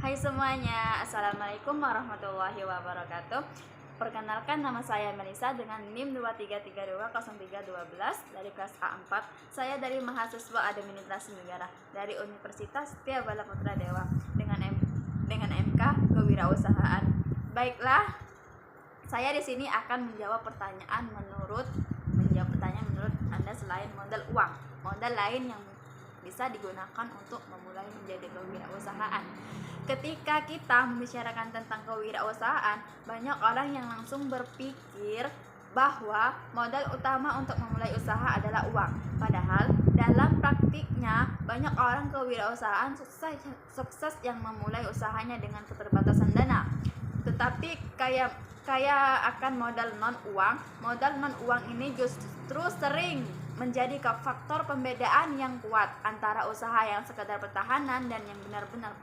Hai semuanya, Assalamualaikum warahmatullahi wabarakatuh. Perkenalkan, nama saya Melisa dengan NIM 23320312 dari kelas A4. Saya dari mahasiswa Administrasi Negara dari Universitas Setia Bala Putra Dewa dengan MK Kewirausahaan. Baiklah, saya di sini akan menjawab pertanyaan menurut Anda selain modal uang, modal lain yang bisa digunakan untuk memulai menjadi kewirausahaan. Ketika kita membicarakan tentang kewirausahaan, banyak orang yang langsung berpikir bahwa modal utama untuk memulai usaha adalah uang. Padahal dalam praktiknya banyak orang kewirausahaan sukses yang memulai usahanya dengan keterbatasan dana. Tetapi kaya akan modal non uang ini justru sering menjadi faktor pembedaan yang kuat antara usaha yang sekedar pertahanan dan yang benar-benar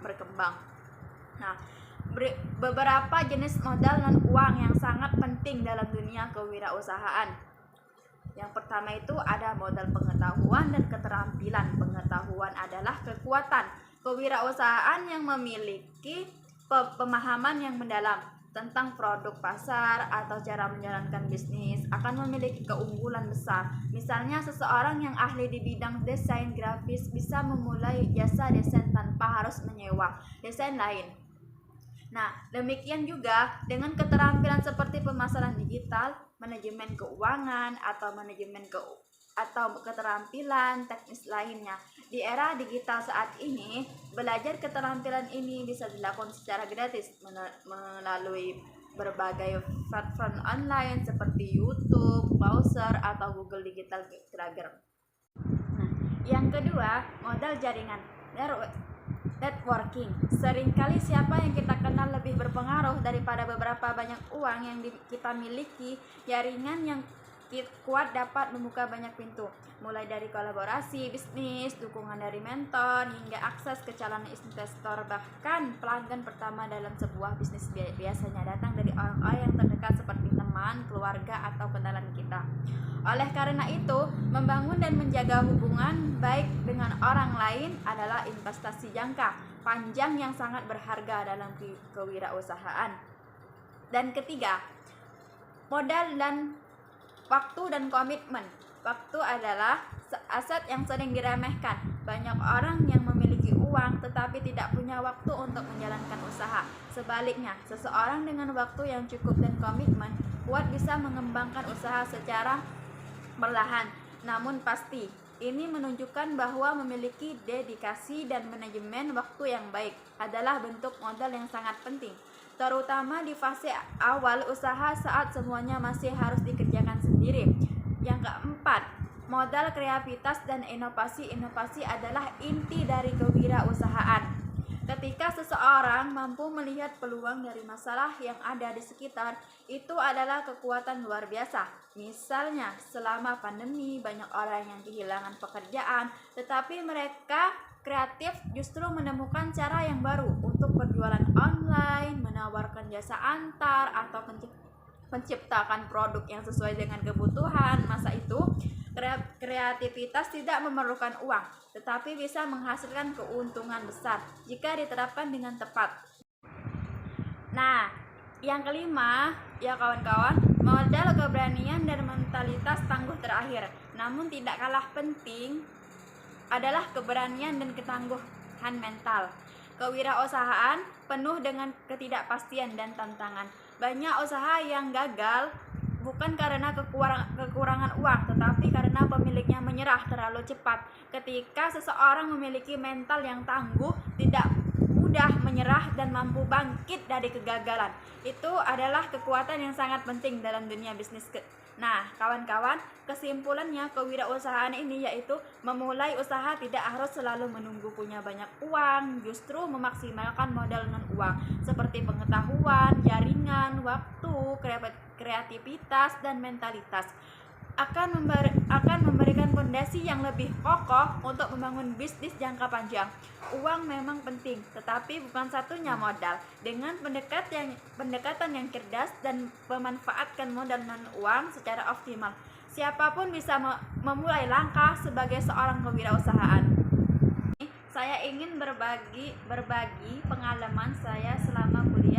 berkembang. Nah, beberapa jenis modal non uang yang sangat penting dalam dunia kewirausahaan. Yang pertama itu ada modal pengetahuan dan keterampilan. Pengetahuan adalah kekuatan kewirausahaan yang memiliki pemahaman yang mendalam tentang produk pasar atau cara menjalankan bisnis akan memiliki keunggulan besar. Misalnya, seseorang yang ahli di bidang desain grafis bisa memulai jasa desain tanpa harus menyewa desain lain. Nah, demikian juga dengan keterampilan seperti pemasaran digital, manajemen keuangan, atau keterampilan teknis lainnya. Di era digital saat ini, belajar keterampilan ini bisa dilakukan secara gratis melalui berbagai platform online seperti YouTube, Browser, atau Google Digital Tracker. Nah, yang kedua, modal jaringan networking. Seringkali siapa yang kita kenal lebih berpengaruh daripada beberapa banyak uang yang kita miliki. Jaringan yang kuat dapat membuka banyak pintu, mulai dari kolaborasi bisnis, dukungan dari mentor, hingga akses ke calon investor. Bahkan pelanggan pertama dalam sebuah bisnis biasanya datang dari orang-orang yang terdekat seperti teman, keluarga, atau kenalan kita. Oleh karena itu, membangun dan menjaga hubungan baik dengan orang lain adalah investasi jangka panjang yang sangat berharga dalam kewirausahaan. Dan ketiga, modal dan waktu dan komitmen. Waktu adalah aset yang sering diremehkan. Banyak orang yang memiliki uang tetapi tidak punya waktu untuk menjalankan usaha. Sebaliknya, seseorang dengan waktu yang cukup dan komitmen kuat bisa mengembangkan usaha secara perlahan namun pasti. Ini menunjukkan bahwa memiliki dedikasi dan manajemen waktu yang baik adalah bentuk modal yang sangat penting, terutama di fase awal usaha saat semuanya masih harus dikerjakan sendiri. Yang keempat, modal kreativitas dan inovasi. Inovasi adalah inti dari kewirausahaan. Ketika seseorang mampu melihat peluang dari masalah yang ada di sekitar, itu adalah kekuatan luar biasa. Misalnya, selama pandemi banyak orang yang kehilangan pekerjaan, tetapi mereka kreatif justru menemukan cara yang baru untuk berjualan online, menawarkan jasa antar, atau menciptakan produk yang sesuai dengan kebutuhan masa itu. Kreativitas tidak memerlukan uang, tetapi bisa menghasilkan keuntungan besar jika diterapkan dengan tepat. Nah, yang kelima, ya kawan-kawan, modal keberanian dan mentalitas tangguh terakhir. Namun tidak kalah penting adalah keberanian dan ketangguhan mental. Kewirausahaan penuh dengan ketidakpastian dan tantangan. Banyak usaha yang gagal bukan karena kekurangan uang, tetapi karena pemiliknya menyerah terlalu cepat. Ketika seseorang memiliki mental yang tangguh, tidak mudah menyerah dan mampu bangkit dari kegagalan, itu adalah kekuatan yang sangat penting dalam dunia bisnis. Nah, kawan-kawan, kesimpulannya kewirausahaan ini yaitu memulai usaha tidak harus selalu menunggu punya banyak uang, justru memaksimalkan modal non uang seperti pengetahuan, jaringan, waktu, kreativitas, dan mentalitas akan memberikan fondasi yang lebih kokoh untuk membangun bisnis jangka panjang. Uang memang penting, tetapi bukan satunya modal. Dengan pendekatan yang cerdas dan memanfaatkan modal non uang secara optimal, siapapun bisa memulai langkah sebagai seorang kewirausahaan. Saya ingin berbagi pengalaman saya selama kuliah